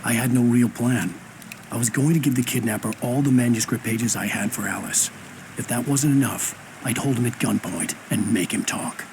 I had no real plan. I was going to give the kidnapper all the manuscript pages I had for Alice. If that wasn't enough, I'd hold him at gunpoint and make him talk.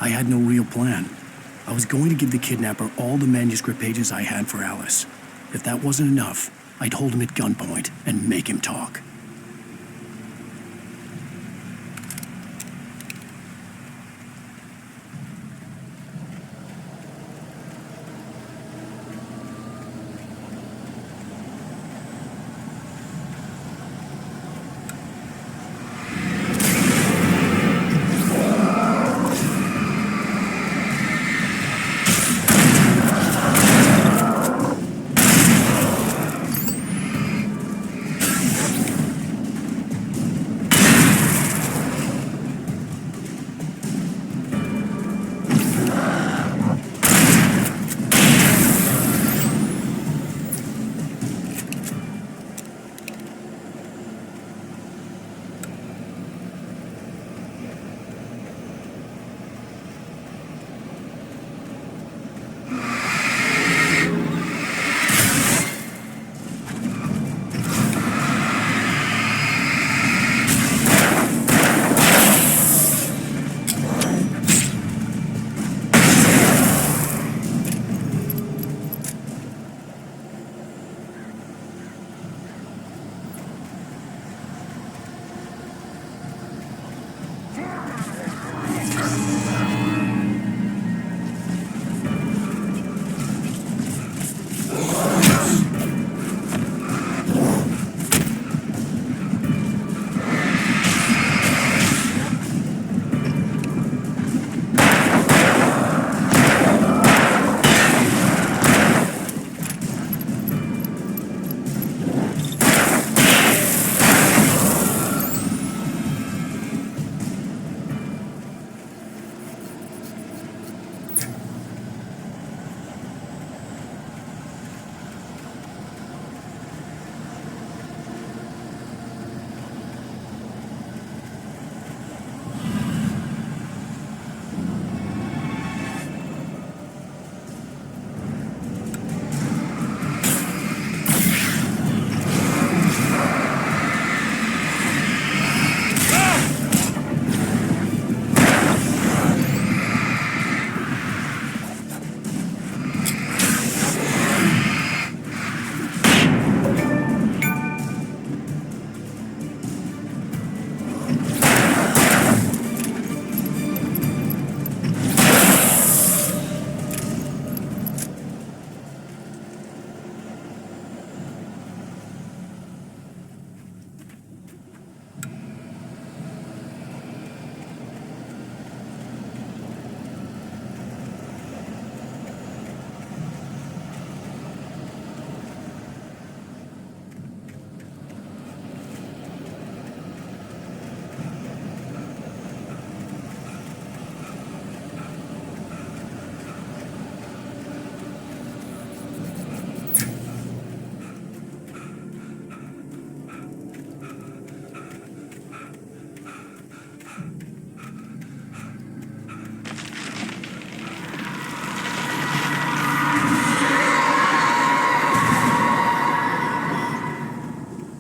I had no real plan. I was going to give the kidnapper all the manuscript pages I had for Alice. If that wasn't enough, I'd hold him at gunpoint and make him talk.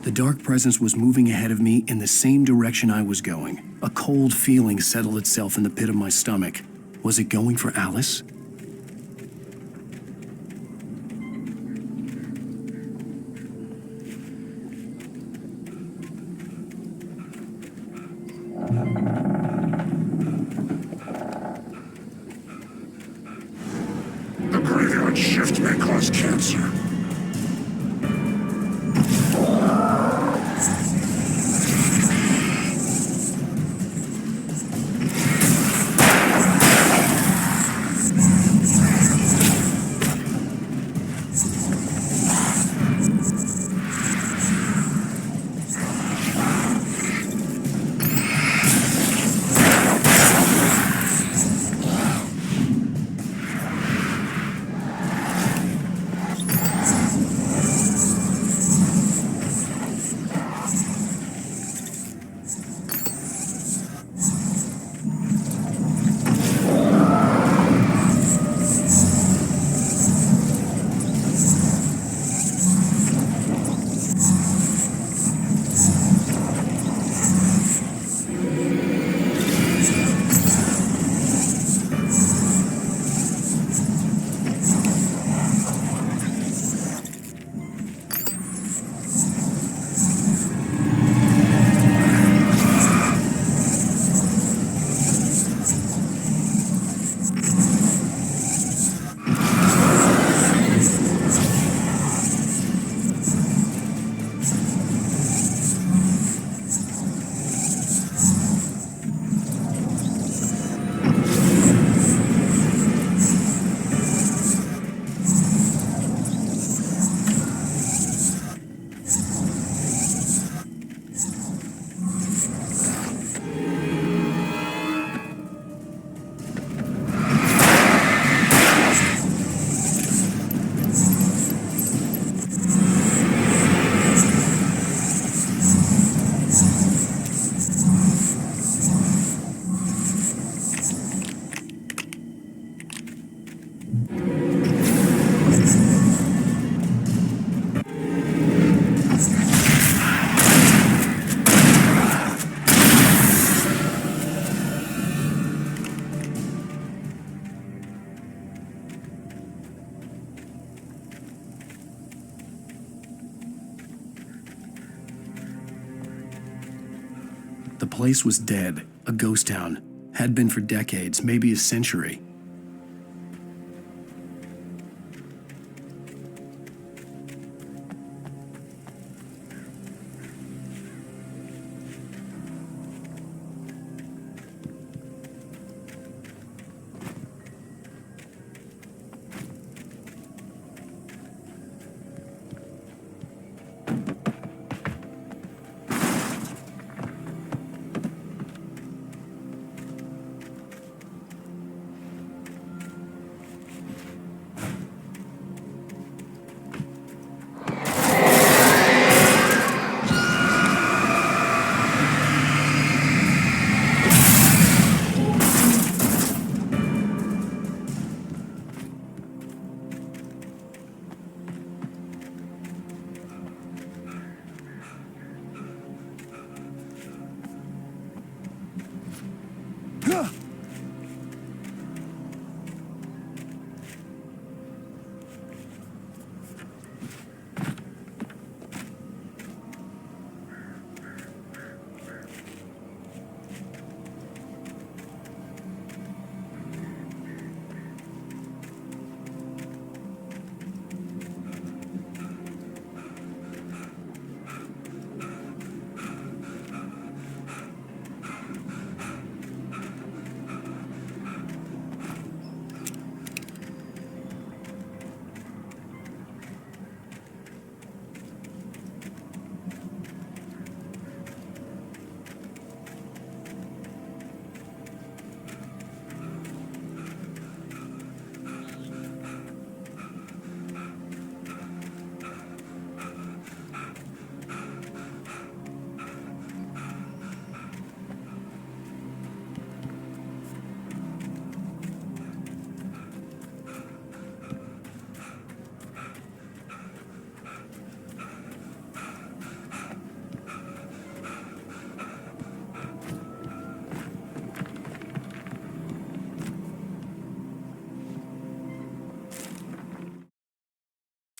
The dark presence was moving ahead of me in the same direction I was going. A cold feeling settled itself in the pit of my stomach. Was it going for Alice? The graveyard shift may cause cancer. The place was dead, a ghost town. Had been for decades, maybe a century.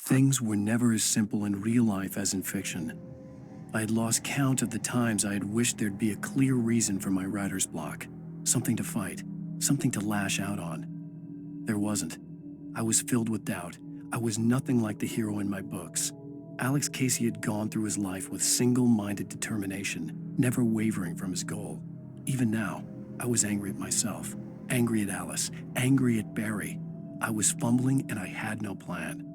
Things were never as simple in real life as in fiction. I had lost count of the times I had wished there'd be a clear reason for my writer's block. Something to fight, something to lash out on. There wasn't. I was filled with doubt. I was nothing like the hero in my books. Alex Casey had gone through his life with single-minded determination, never wavering from his goal. Even now, I was angry at myself, angry at Alice, angry at Barry. I was fumbling and I had no plan.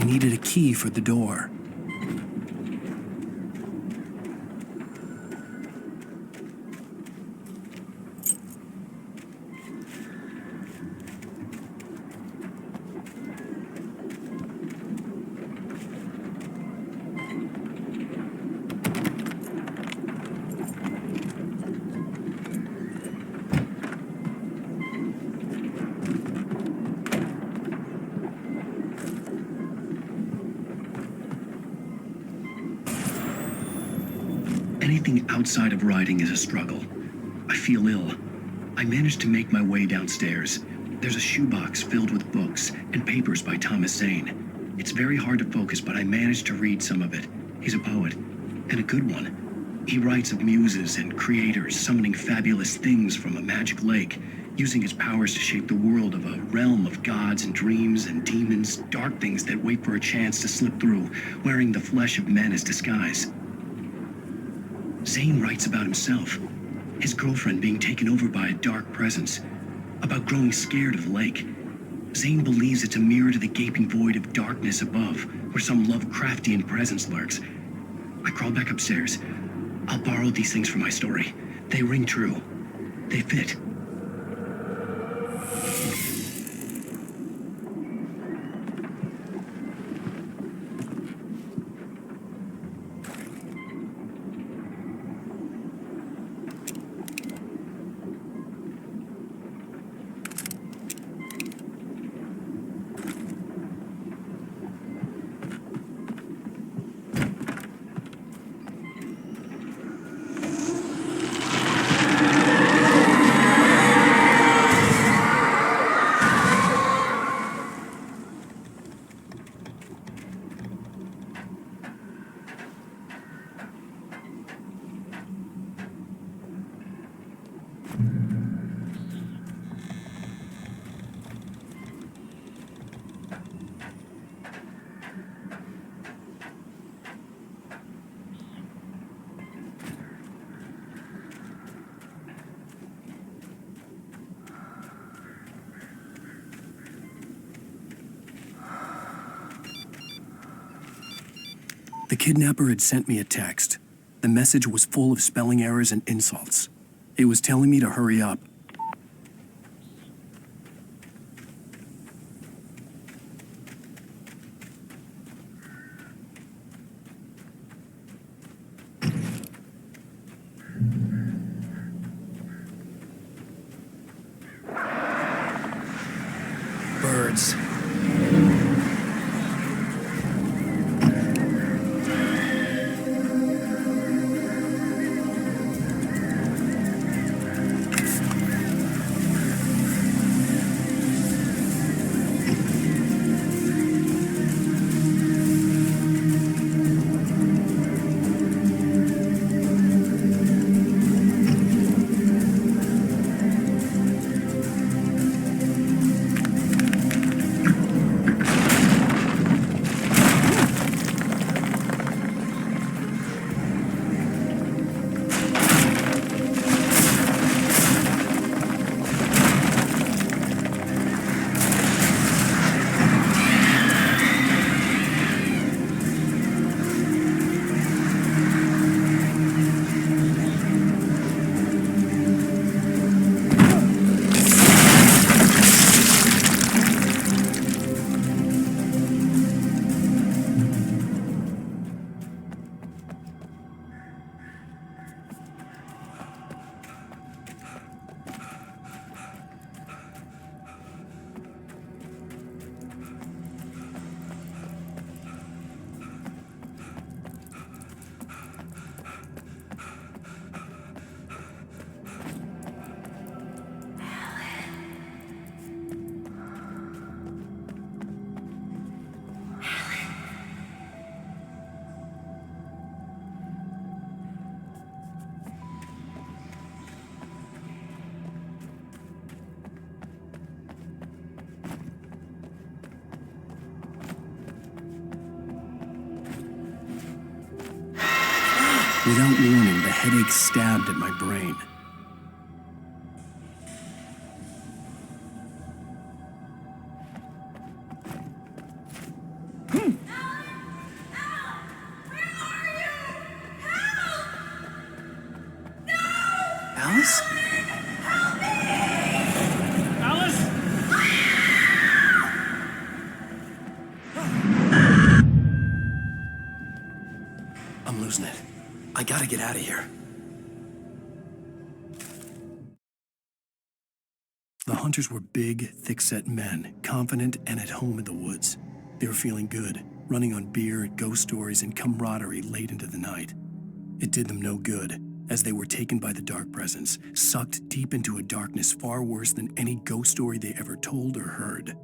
needed a key for the door. Anything outside of writing is a struggle. I feel ill. I managed to make my way downstairs. There's a shoebox filled with books and papers by Thomas Zane. It's very hard to focus, but I managed to read some of it. He's a poet, and a good one. He writes of muses and creators summoning fabulous things from a magic lake, using his powers to shape the world of a realm of gods and dreams and demons, dark things that wait for a chance to slip through, wearing the flesh of men as disguise. Zane writes about himself, his girlfriend being taken over by a dark presence, about growing scared of the lake. Zane believes it's a mirror to the gaping void of darkness above, where some Lovecraftian presence lurks. I crawl back upstairs. I'll borrow these things for my story. They ring true. They fit. The kidnapper had sent me a text. The message was full of spelling errors and insults. It was telling me to hurry up. Birds. Without warning, the headache stabbed at my brain. Alice? Alice! I'm losing it. I gotta get out of here. The hunters were big, thick-set men, confident and at home in the woods. They were feeling good, running on beer, ghost stories, and camaraderie late into the night. It did them no good, as they were taken by the dark presence, sucked deep into a darkness far worse than any ghost story they ever told or heard.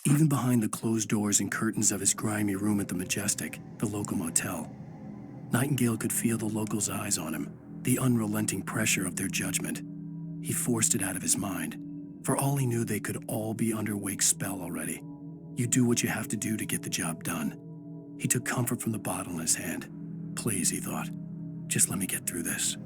Even behind the closed doors and curtains of his grimy room at the Majestic, the local motel, Nightingale could feel the locals' eyes on him, the unrelenting pressure of their judgment. He forced it out of his mind. For all he knew, they could all be under Wake's spell already. You do what you have to do to get the job done. He took comfort from the bottle in his hand. Please, he thought, just let me get through this.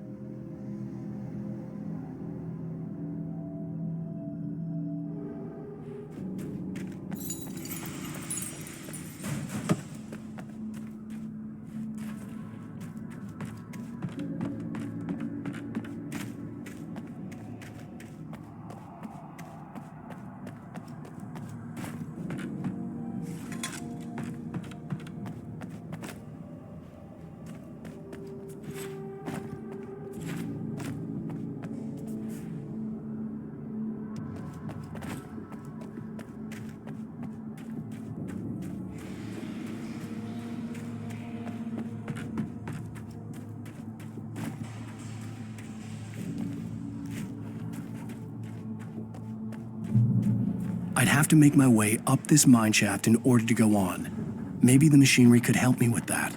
I'd have to make my way up this mine shaft in order to go on. Maybe the machinery could help me with that.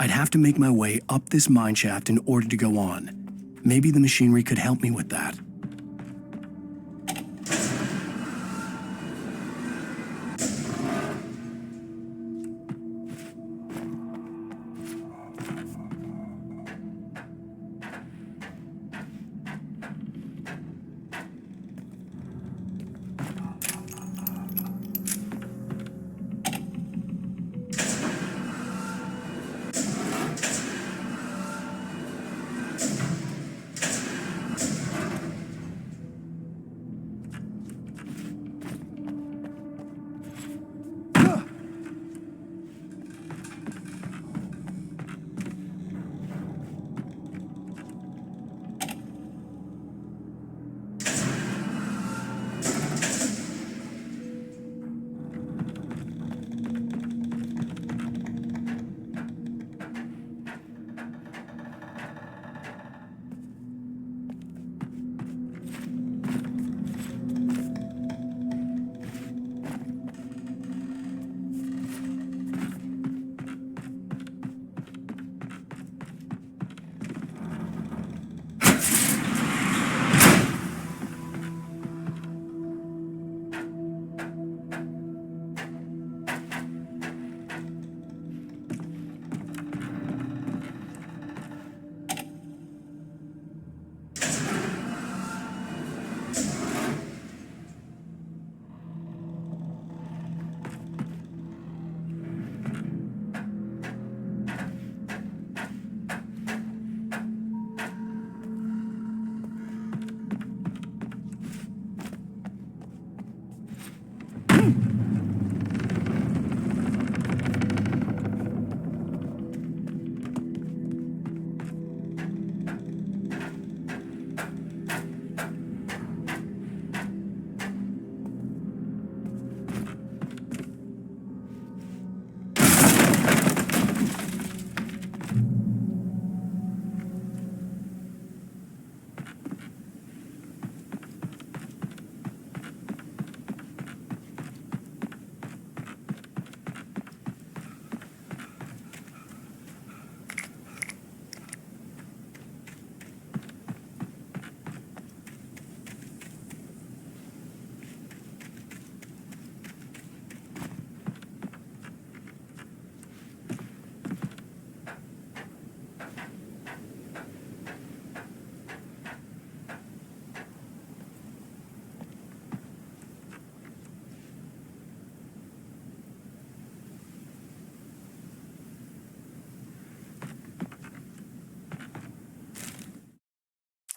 I'd have to make my way up this mine shaft in order to go on. Maybe the machinery could help me with that.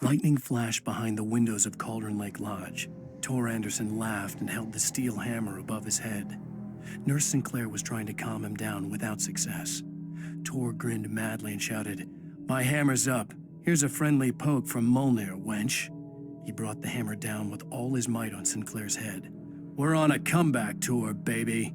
Lightning flashed behind the windows of Cauldron Lake Lodge. Tor Anderson laughed and held the steel hammer above his head. Nurse Sinclair was trying to calm him down without success. Tor grinned madly and shouted, "My hammer's up. Here's a friendly poke from Molnir, wench." He brought the hammer down with all his might on Sinclair's head. "We're on a comeback tour, baby."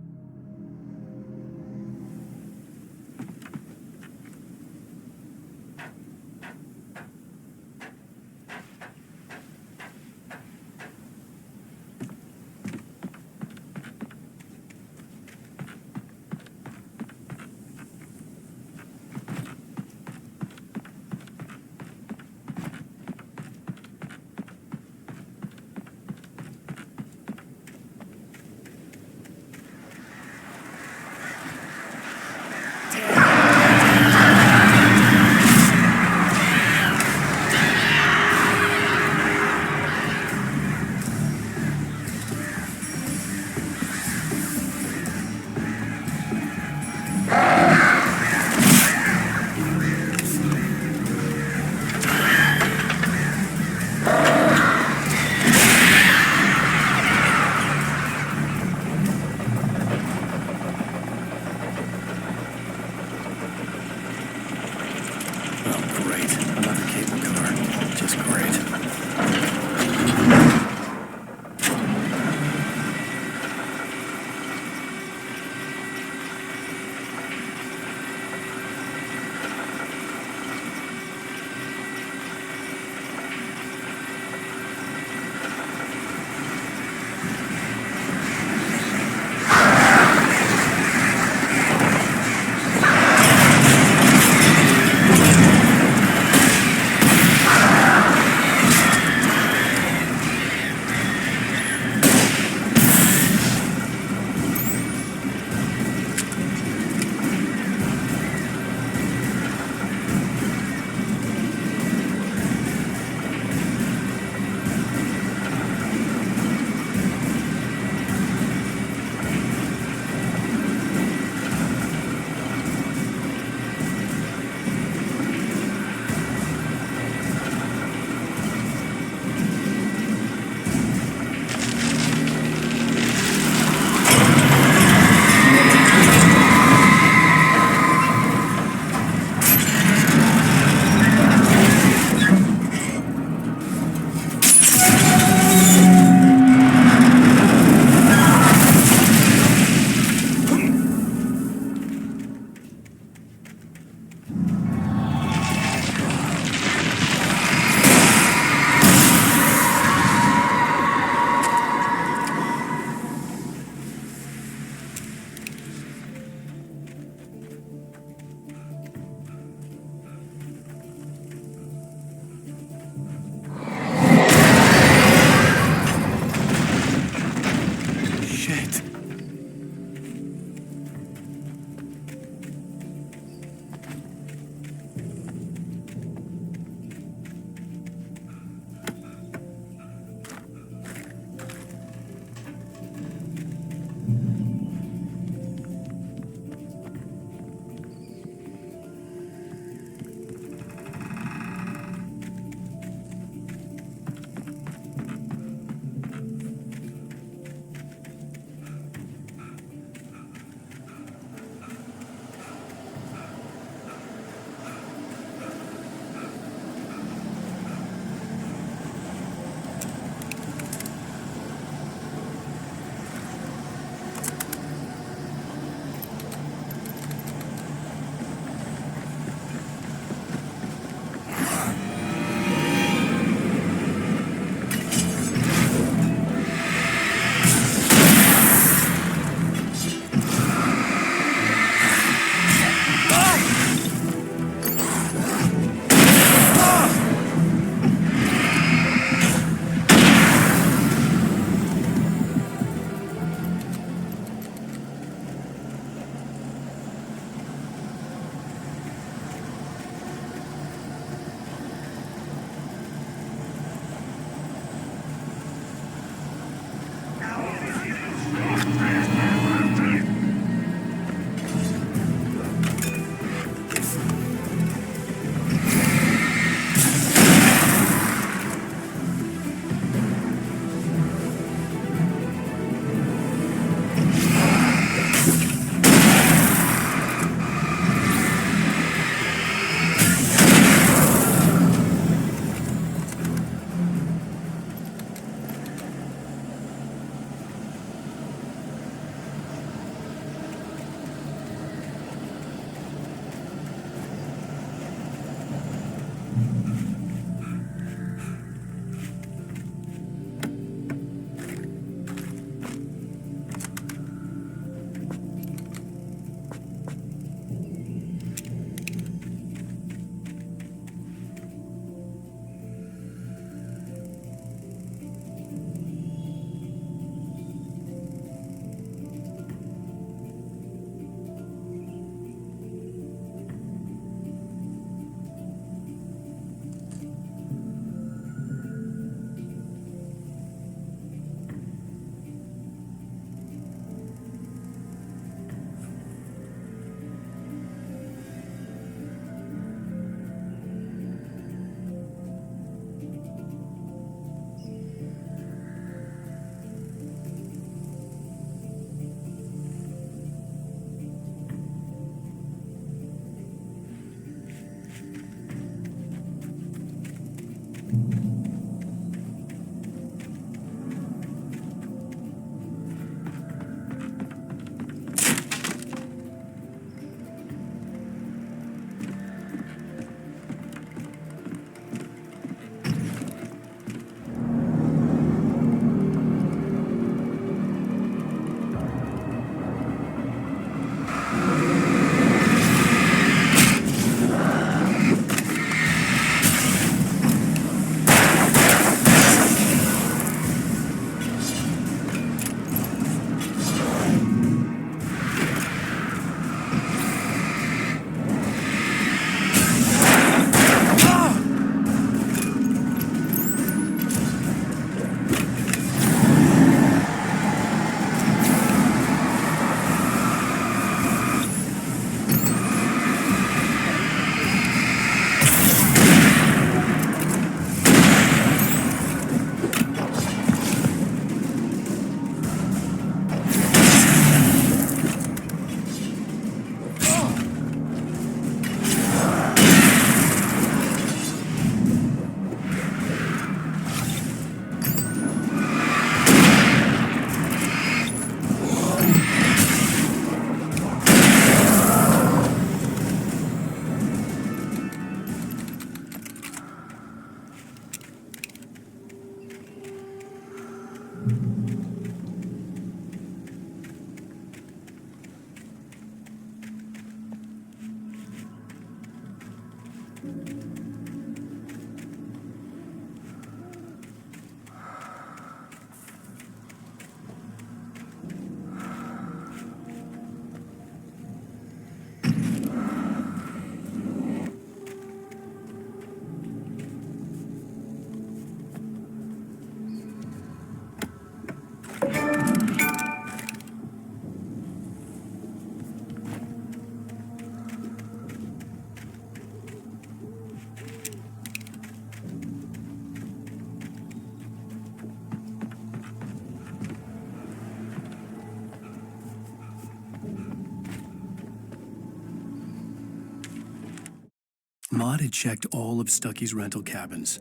Mott had checked all of Stucky's rental cabins.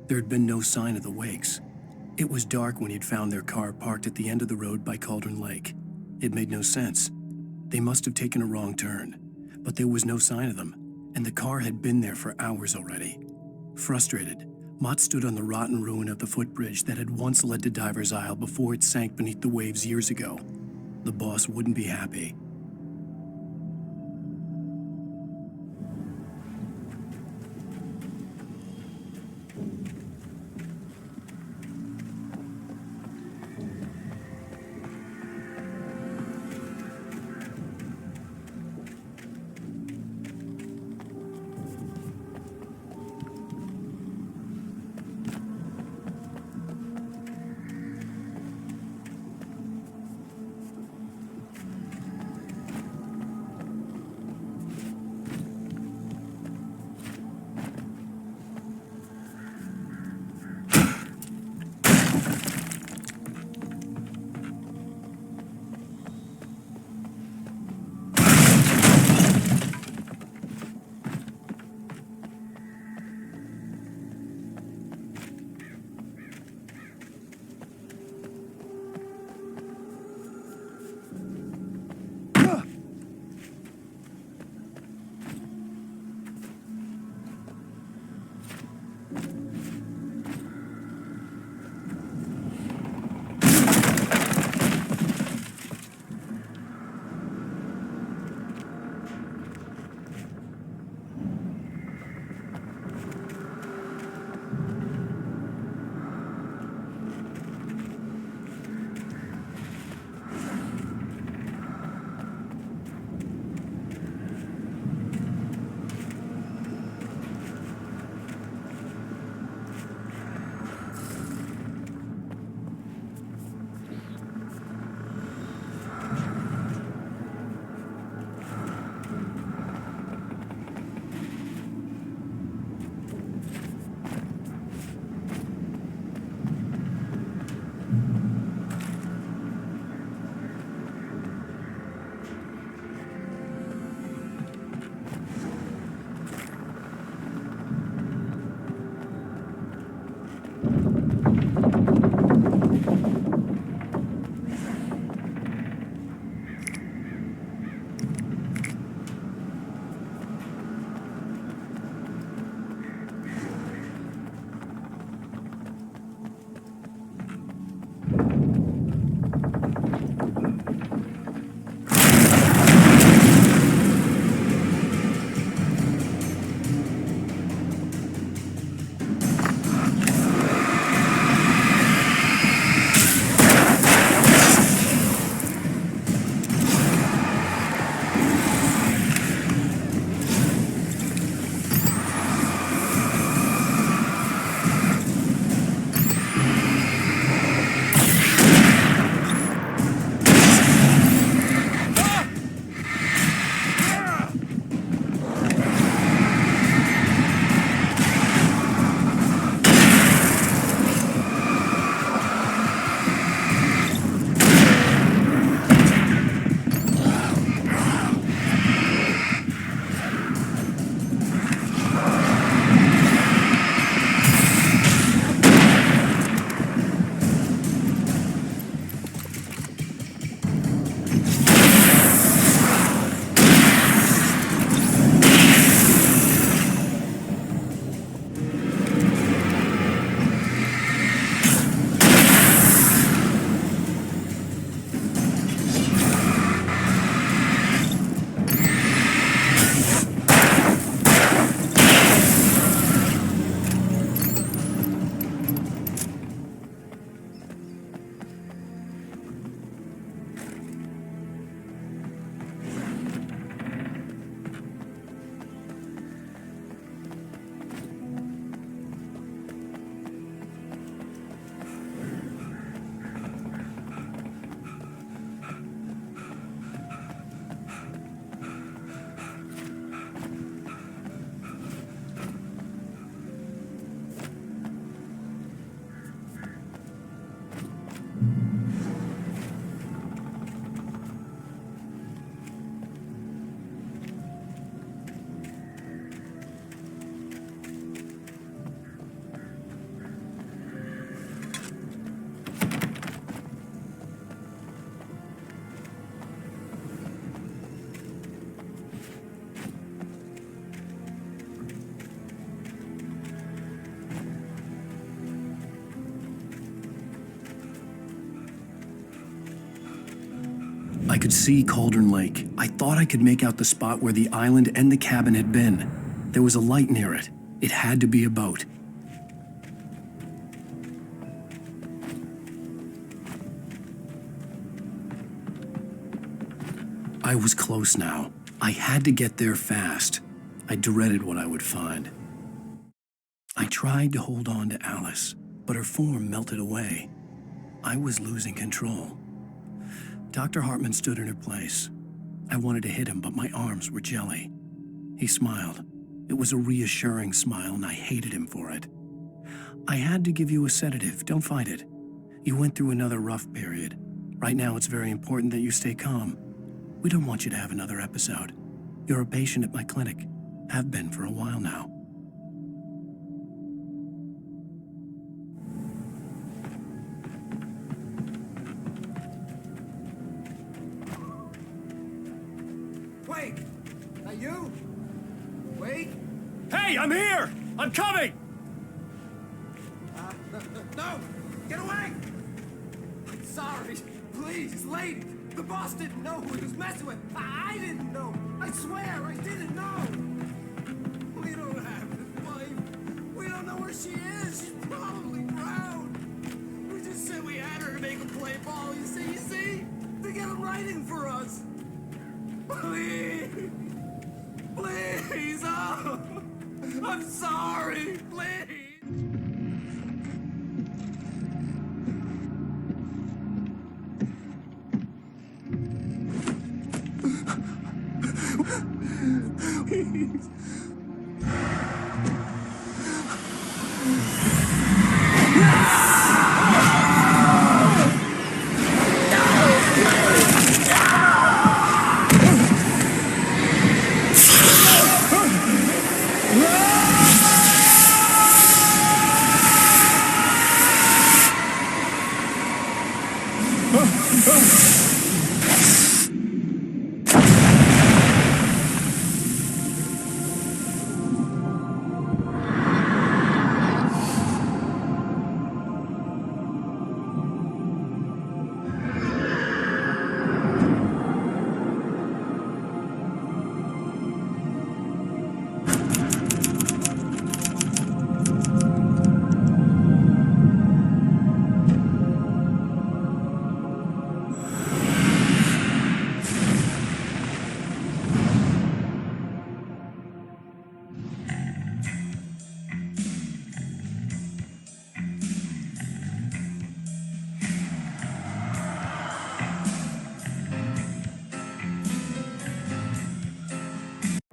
There had been no sign of the Wakes. It was dark when he'd found their car parked at the end of the road by Cauldron Lake. It made no sense. They must have taken a wrong turn, but there was no sign of them, and the car had been there for hours already. Frustrated, Mott stood on the rotten ruin of the footbridge that had once led to Diver's Isle before it sank beneath the waves years ago. The boss wouldn't be happy. could see Cauldron Lake. I thought I could make out the spot where the island and the cabin had been. There was a light near it. It had to be a boat. I was close now. I had to get there fast. I dreaded what I would find. I tried to hold on to Alice, but her form melted away. I was losing control. Dr. Hartman stood in her place. I wanted to hit him, but my arms were jelly. He smiled. It was a reassuring smile, and I hated him for it. I had to give you a sedative. Don't fight it. You went through another rough period. Right now, it's very important that you stay calm. We don't want you to have another episode. You're a patient at my clinic. Have been for a while now. Wait! That you? Wait! Hey, I'm here! I'm coming! No! Get away! I'm sorry. Please, lady. The boss didn't know who he was messing with. I didn't know. I swear, I didn't know. We don't have his wife. We don't know where she is. She's probably drowned. We just said we had her to make him play ball. You see? To get him writing for us. Please. Please. Oh. I'm sorry. Please.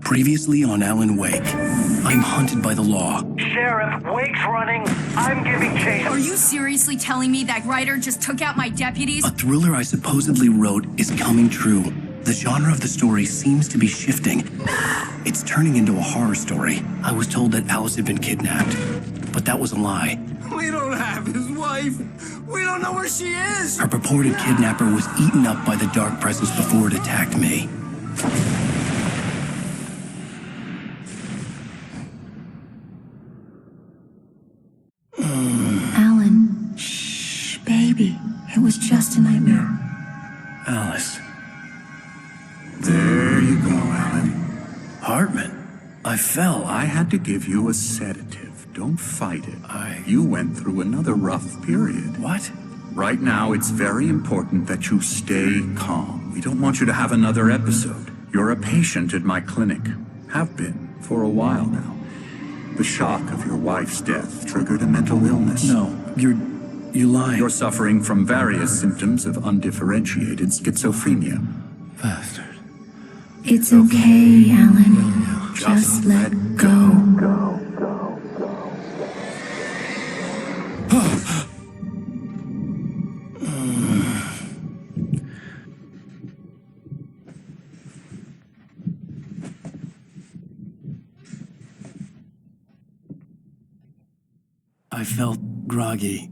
Previously on Alan Wake, I'm hunted by the law. Sheriff, Wake's running. I'm giving chase. Are you seriously telling me that Ryder just took out my deputies? A thriller I supposedly wrote is coming true. The genre of the story seems to be shifting. It's turning into a horror story. I was told that Alice had been kidnapped, but that was a lie. We don't have his wife. We don't know where she is. Her purported kidnapper was eaten up by the dark presence before it attacked me. Alan, shh, baby. It was just a nightmare. Alice. There you go, Alan. Hartman. I fell. I had to give you a sedative. Don't fight it. I- You went through another rough period. What? Right now, it's very important that you stay calm. We don't want you to have another episode. You're a patient at my clinic. Have been for a while now. The shock of your wife's death triggered a mental illness. No, you lied. You're suffering from various symptoms of undifferentiated schizophrenia. Bastard. It's okay, Alan. Just let go. I felt groggy.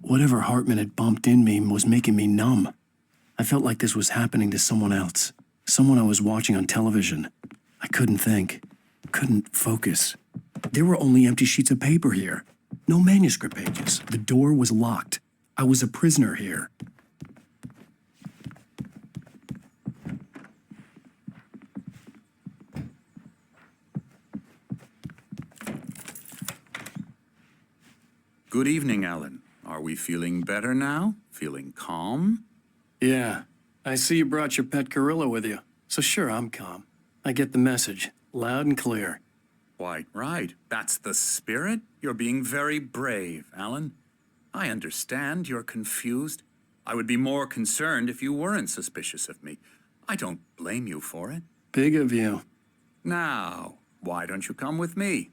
Whatever Hartman had bumped in me was making me numb. I felt like this was happening to someone else. Someone I was watching on television. I couldn't think. Couldn't focus. There were only empty sheets of paper here. No manuscript pages. The door was locked. I was a prisoner here. Good evening, Alan. Are we feeling better now? Feeling calm? Yeah, I see you brought your pet gorilla with you. So sure, I'm calm. I get the message, loud and clear. Quite right. That's the spirit. You're being very brave, Alan. I understand you're confused. I would be more concerned if you weren't suspicious of me. I don't blame you for it. Big of you. Now, why don't you come with me?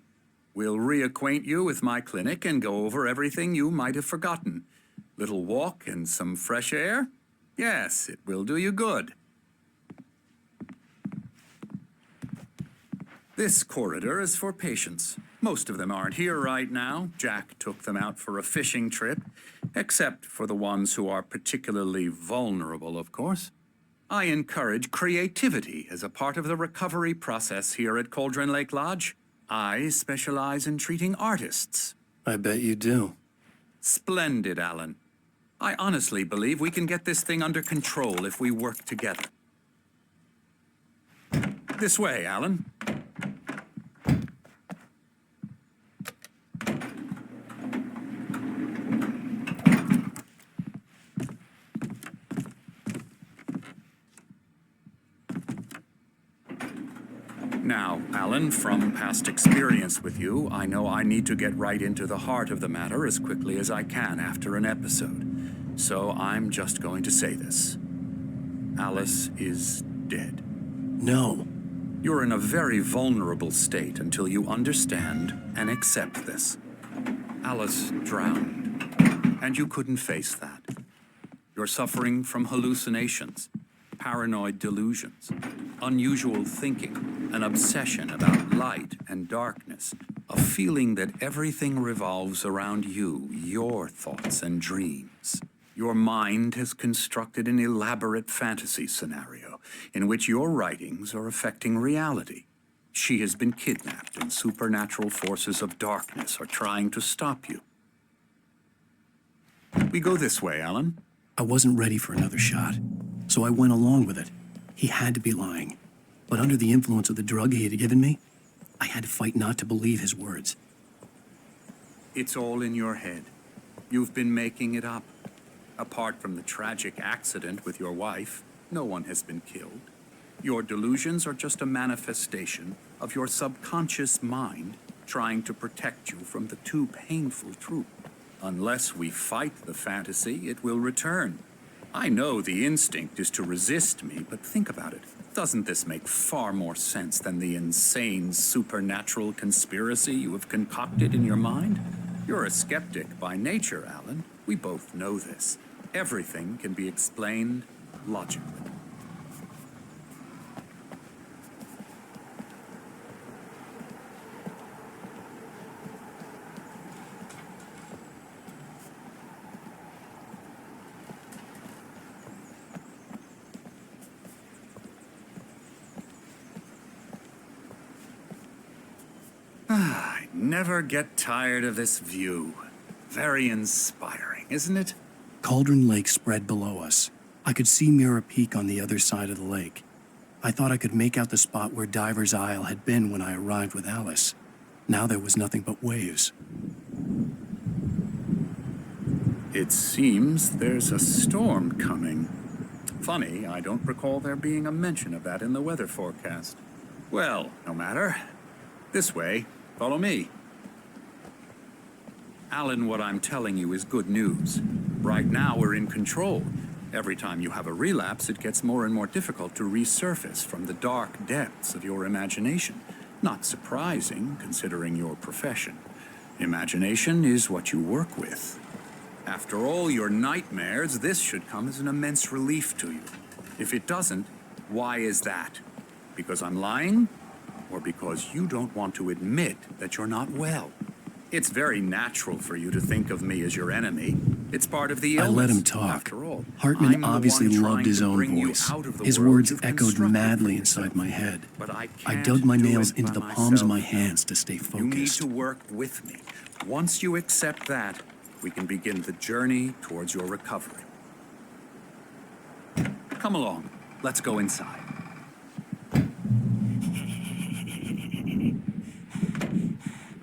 We'll reacquaint you with my clinic and go over everything you might have forgotten. Little walk and some fresh air? Yes, it will do you good. This corridor is for patients. Most of them aren't here right now. Jack took them out for a fishing trip, except for the ones who are particularly vulnerable, of course. I encourage creativity as a part of the recovery process here at Cauldron Lake Lodge. I specialize in treating artists. I bet you do. Splendid, Alan. I honestly believe we can get this thing under control if we work together. This way, Alan. Now, Alan, from past experience with you, I know I need to get right into the heart of the matter as quickly as I can after an episode. So I'm just going to say this. Alice is dead. No. You're in a very vulnerable state until you understand and accept this. Alice drowned, and you couldn't face that. You're suffering from hallucinations, paranoid delusions, unusual thinking, an obsession about light and darkness, a feeling that everything revolves around you, your thoughts and dreams. Your mind has constructed an elaborate fantasy scenario in which your writings are affecting reality. She has been kidnapped and supernatural forces of darkness are trying to stop you. We go this way, Alan. I wasn't ready for another shot, so I went along with it. He had to be lying. But under the influence of the drug he had given me, I had to fight not to believe his words. It's all in your head. You've been making it up. Apart from the tragic accident with your wife, no one has been killed. Your delusions are just a manifestation of your subconscious mind trying to protect you from the too painful truth. Unless we fight the fantasy, it will return. I know the instinct is to resist me, but think about it. Doesn't this make far more sense than the insane supernatural conspiracy you have concocted in your mind? You're a skeptic by nature, Alan. We both know this. Everything can be explained logically. I never get tired of this view. Very inspiring, isn't it? Cauldron Lake spread below us. I could see Mirror Peak on the other side of the lake. I thought I could make out the spot where Diver's Isle had been when I arrived with Alice. Now there was nothing but waves. It seems there's a storm coming. Funny, I don't recall there being a mention of that in the weather forecast. Well, no matter. This way. Follow me. Alan, what I'm telling you is good news. Right now, we're in control. Every time you have a relapse, it gets more and more difficult to resurface from the dark depths of your imagination. Not surprising, considering your profession. Imagination is what you work with. After all your nightmares, this should come as an immense relief to you. If it doesn't, why is that? Because I'm lying? Or because you don't want to admit that you're not well? It's very natural for you to think of me as your enemy. It's part of the illness. I let him talk. After all, Hartman I'm the obviously one loved trying his to own bring you voice. out of the His world words you've echoed constructed madly for inside yourself. my head. But I I can't dug my do nails it into by the palms of my myself. hands to stay You need focused. to work with me. Once you accept that, we can begin the journey towards your recovery. Come along. Let's go inside.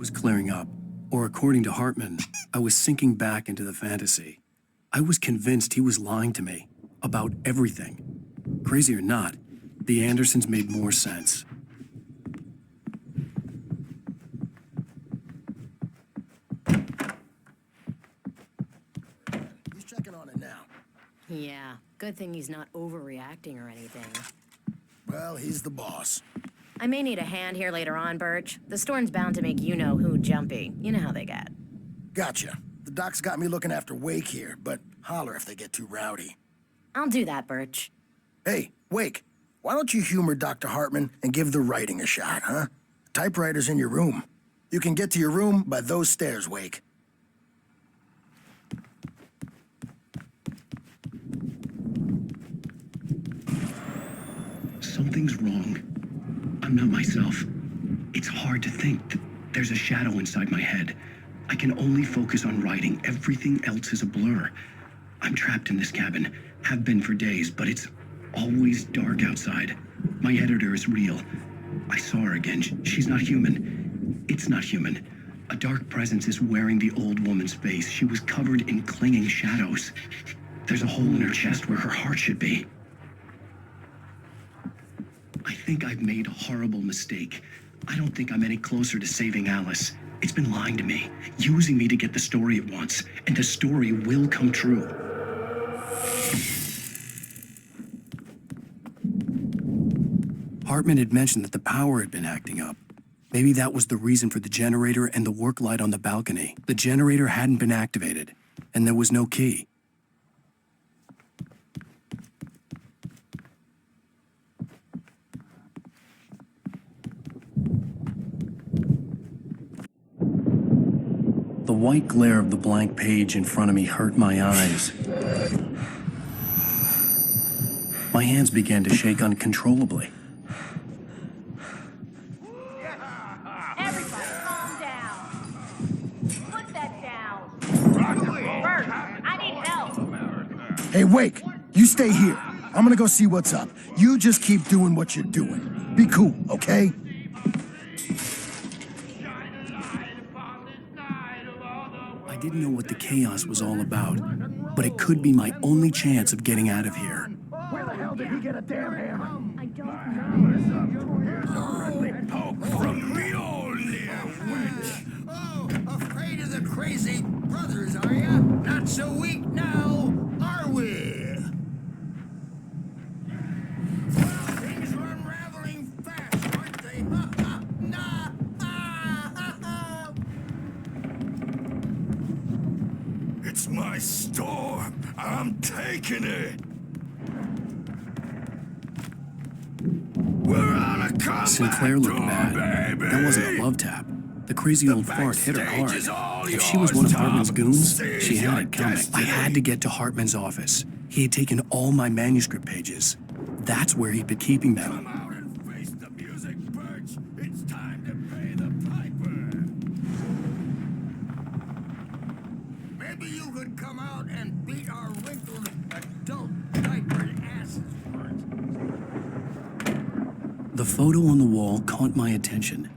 was clearing up, or according to Hartman, I was sinking back into the fantasy. I was convinced he was lying to me about everything. Crazy or not, the Andersons made more sense. He's checking on it now. Yeah, good thing he's not overreacting or anything. Well, he's the boss. I may need a hand here later on, Birch. The storm's bound to make you-know-who jumpy. You know how they get. Gotcha. The doc's got me looking after Wake here, but holler if they get too rowdy. I'll do that, Birch. Hey, Wake, why don't you humor Dr. Hartman and give the writing a shot, huh? Typewriter's in your room. You can get to your room by those stairs, Wake. Something's wrong. I'm not myself. It's hard to think that there's a shadow inside my head. I can only focus on writing. Everything else is a blur. I'm trapped in this cabin, have been for days, but it's always dark outside. My editor is real. I saw her again. She's not human. It's not human. A dark presence is wearing the old woman's face. She was covered in clinging shadows. There's a hole in her chest where her heart should be. I think I've made a horrible mistake. I don't think I'm any closer to saving Alice. It's been lying to me, using me to get the story it wants, and the story will come true. Hartman had mentioned that the power had been acting up. Maybe that was the reason for the generator and the work light on the balcony. The generator hadn't been activated, and there was no key. The white glare of the blank page in front of me hurt my eyes. My hands began to shake uncontrollably. Everybody, calm down. Put that down. Bert, I need help. Hey, Wake, you stay here. I'm gonna go see what's up. You just keep doing what you're doing. Be cool, okay? I didn't know what the chaos was all about, but it could be my only chance of getting out of here. Where the hell did he get a damn hammer? I don't know. Poke from me only, witch. Oh, afraid of the crazy brothers, are ya? Not so weak now, are we? Well, things are unraveling fast, aren't they? Ha, ha, nah, ah, ha, ha. It's my storm. I'm taking it. We're on a combat Sinclair looked tour, bad. baby. That wasn't a love tap. The crazy old fart hit her backstage hard. is all If she was one of yours, Hartman's Tom. goons, Seize she had your it coming. I destiny. had to get to Hartman's office. He had taken all my manuscript pages. That's where he'd been keeping Come them. out and face the music, Birch. It's time to pay the piper. Maybe you could come out and beat our wrinkled adult diapered asses for it. The photo on the wall caught my attention.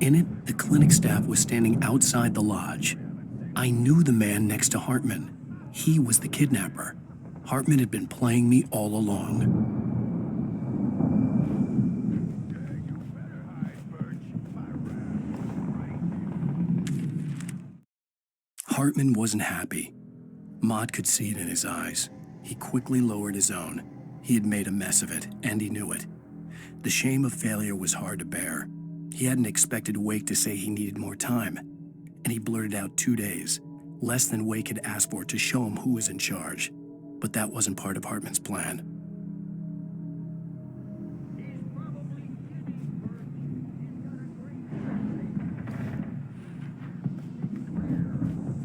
In it, the clinic staff was standing outside the lodge. I knew the man next to Hartman. He was the kidnapper. Hartman had been playing me all along. Hartman wasn't happy. Mott could see it in his eyes. He quickly lowered his own. He had made a mess of it, and he knew it. The shame of failure was hard to bear. He hadn't expected Wake to say he needed more time, and he blurted out 2 days, less than Wake had asked for to show him who was in charge. But that wasn't part of Hartman's plan.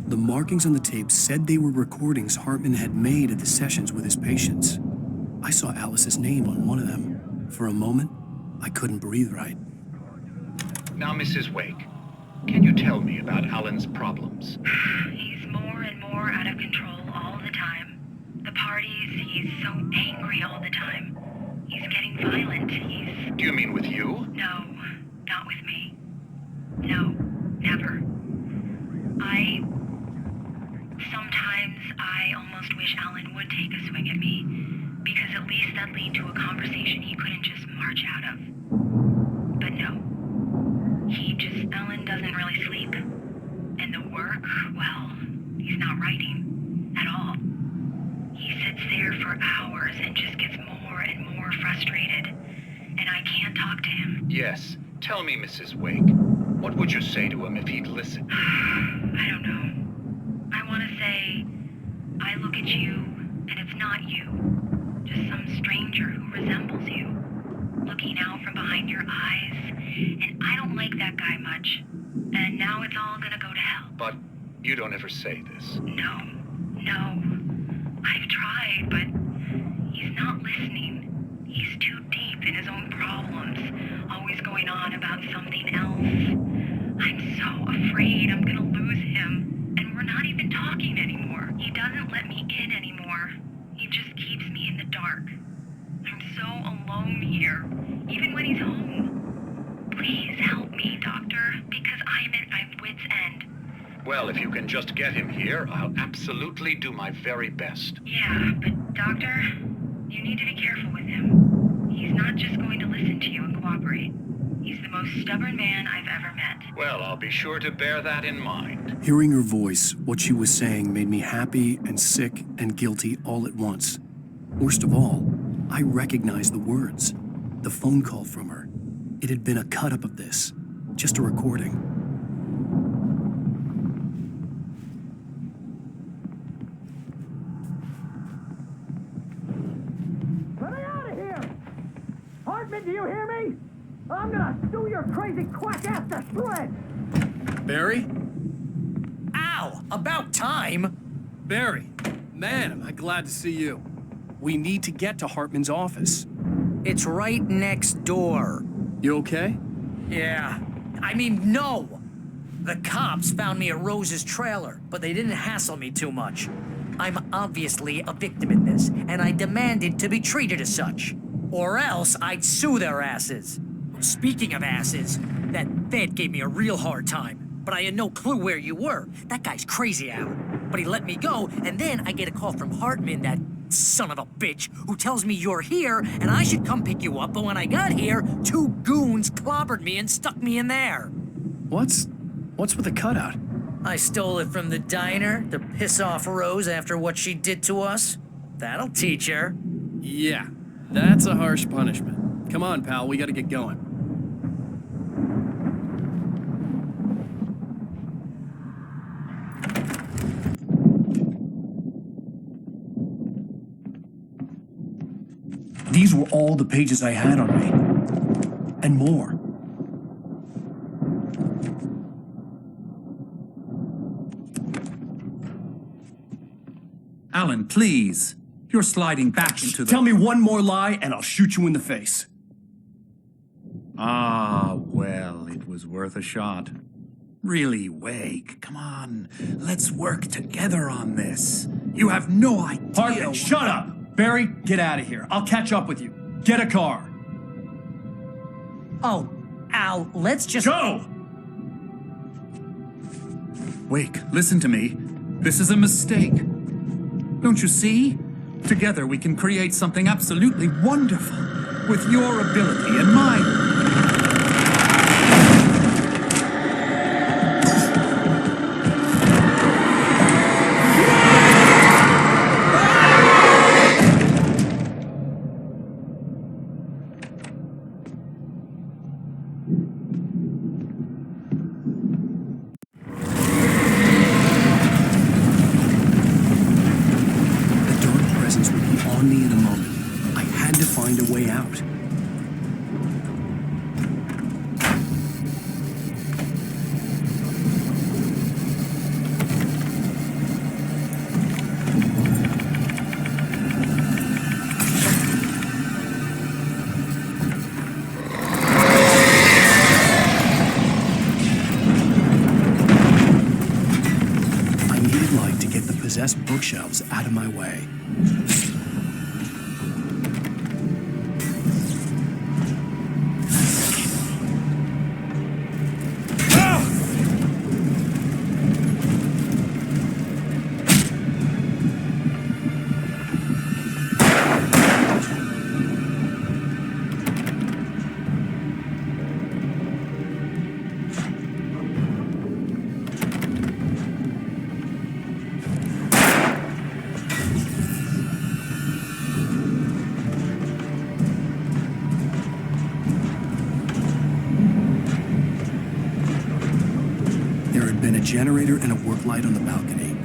The markings on the tape said they were recordings Hartman had made at the sessions with his patients. I saw Alice's name on one of them. For a moment, I couldn't breathe right. Now, Mrs. Wake, can you tell me about Alan's problems? He's more and more out of control all the time. The parties, he's so angry all the time. He's getting violent. Do you mean with you? No, not with me. No, never. I almost wish Alan would take a swing at me, because at least that'd lead to a conversation he couldn't just march out of. But no. Alan doesn't really sleep. And the work, well, he's not writing at all. He sits there for hours and just gets more and more frustrated. And I can't talk to him. Yes. Tell me, Mrs. Wake, what would you say to him if he'd listen? I don't know. I want to say, I look at you, and it's not you. Just some stranger who resembles you. Looking out from behind your eyes. And I don't like that guy much. And now it's all gonna go to hell. But you don't ever say this. No. I've tried, but he's not listening. He's too deep in his own problems, always going on about something else. I'm so afraid I'm gonna lose him, and we're not even talking anymore. He doesn't let me in anymore. He just keeps me in the dark. I'm so alone here, even when he's home. Please help me, Doctor, because I'm at my wit's end. Well, if you can just get him here, I'll absolutely do my very best. Yeah, but Doctor, you need to be careful with him. He's not just going to listen to you and cooperate. He's the most stubborn man I've ever met. Well, I'll be sure to bear that in mind. Hearing her voice, what she was saying made me happy and sick and guilty all at once. Worst of all, I recognized the words. The phone call from her. It had been a cut-up of this. Just a recording. Let me out of here! Hartman, do you hear me? I'm gonna sue your crazy quack ass to shreds! Barry? Ow! About time! Barry, man, am I glad to see you. We need to get to Hartman's office. It's right next door. You okay? Yeah. I mean, no! The cops found me at Rose's trailer, but they didn't hassle me too much. I'm obviously a victim in this, and I demanded to be treated as such. Or else I'd sue their asses. Speaking of asses, that Fed gave me a real hard time, but I had no clue where you were. That guy's crazy, Alan. But he let me go, and then I get a call from Hartman, that son of a bitch, who tells me you're here and I should come pick you up, but when I got here, 2 goons clobbered me and stuck me in there. What's with the cutout? I stole it from the diner to piss off Rose after what she did to us. That'll teach her. Yeah, that's a harsh punishment. Come on, pal, we gotta get going. These were all the pages I had on me. And more. Alan, please. You're sliding back into the... Tell me one more lie and I'll shoot you in the face. Ah, well, it was worth a shot. Really, Wake, come on. Let's work together on this. You have no idea... Hartman, shut up! Barry, get out of here. I'll catch up with you. Get a car. Oh, Al, let's just... Go! Wake, listen to me. This is a mistake. Don't you see? Together we can create something absolutely wonderful. With your ability and mine. Me in a moment. I had to find a way out. I needed light to get the possessed bookshelves out of my way. generator and a work light on the balcony.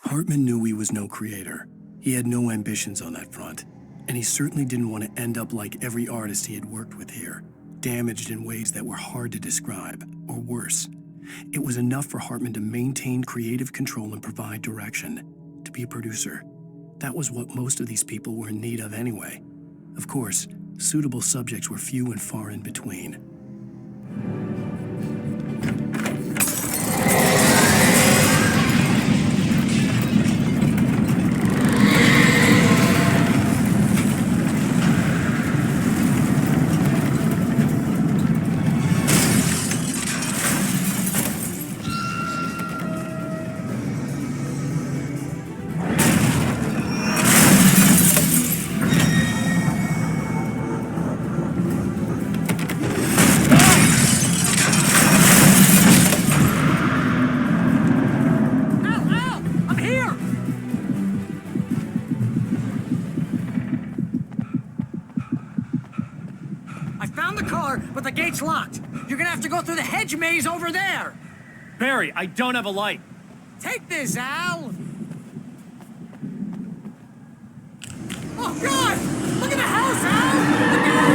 Hartman knew he was no creator. He had no ambitions on that front, and he certainly didn't want to end up like every artist he had worked with here, damaged in ways that were hard to describe, or worse. It was enough for Hartman to maintain creative control and provide direction, to be a producer. That was what most of these people were in need of anyway. Of course, suitable subjects were few and far in between. But the gate's locked. You're gonna have to go through the hedge maze over there. Barry, I don't have a light. Take this, Al. Oh, God! Look at the house, Al! Look out!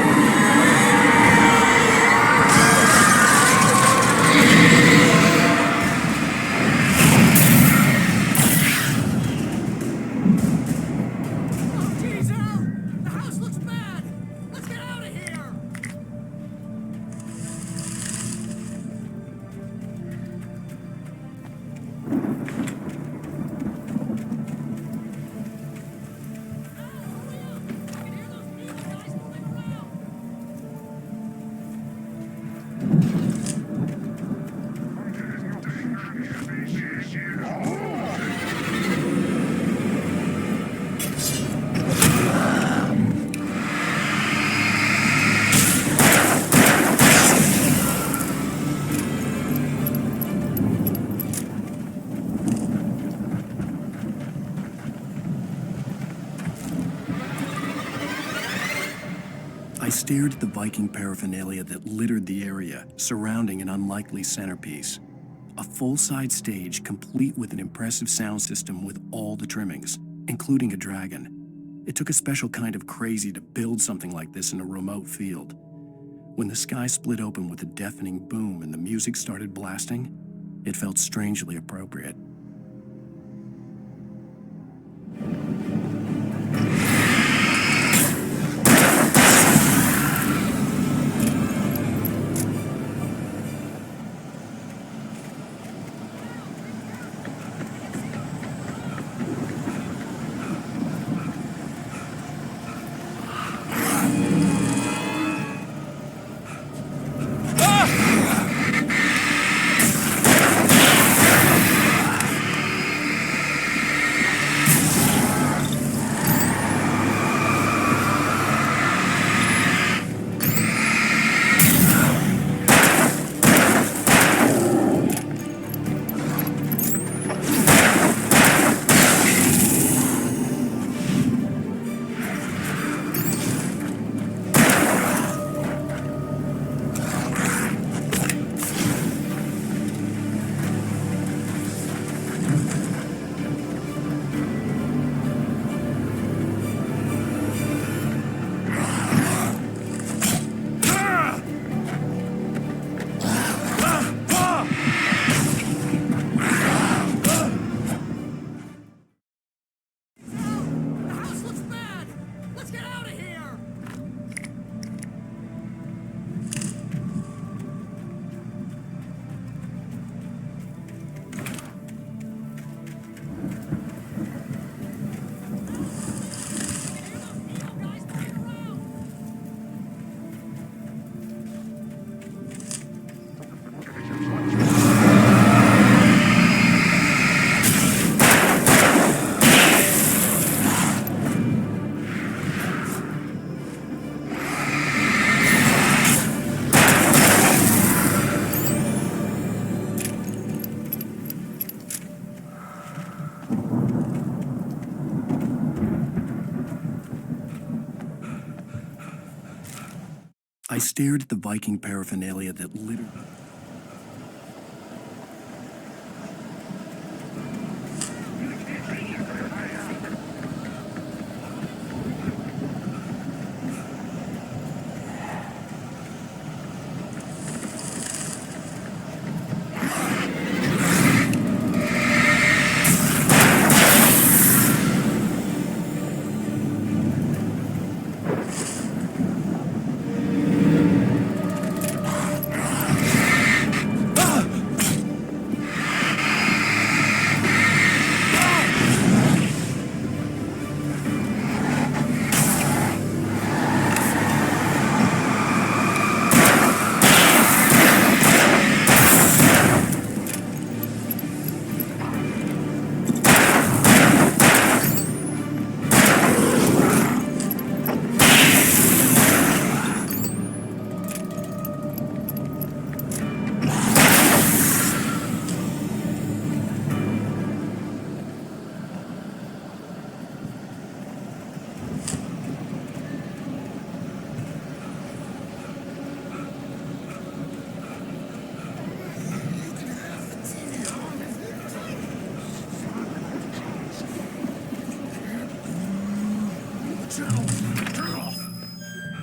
I stared at the Viking paraphernalia that littered the area, surrounding an unlikely centerpiece. A full-size stage complete with an impressive sound system with all the trimmings, including a dragon. It took a special kind of crazy to build something like this in a remote field. When the sky split open with a deafening boom and the music started blasting, it felt strangely appropriate. I stared at the Viking paraphernalia that littered.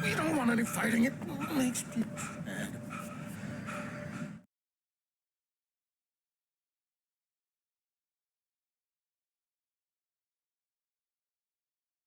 We don't want any fighting. It makes me mad.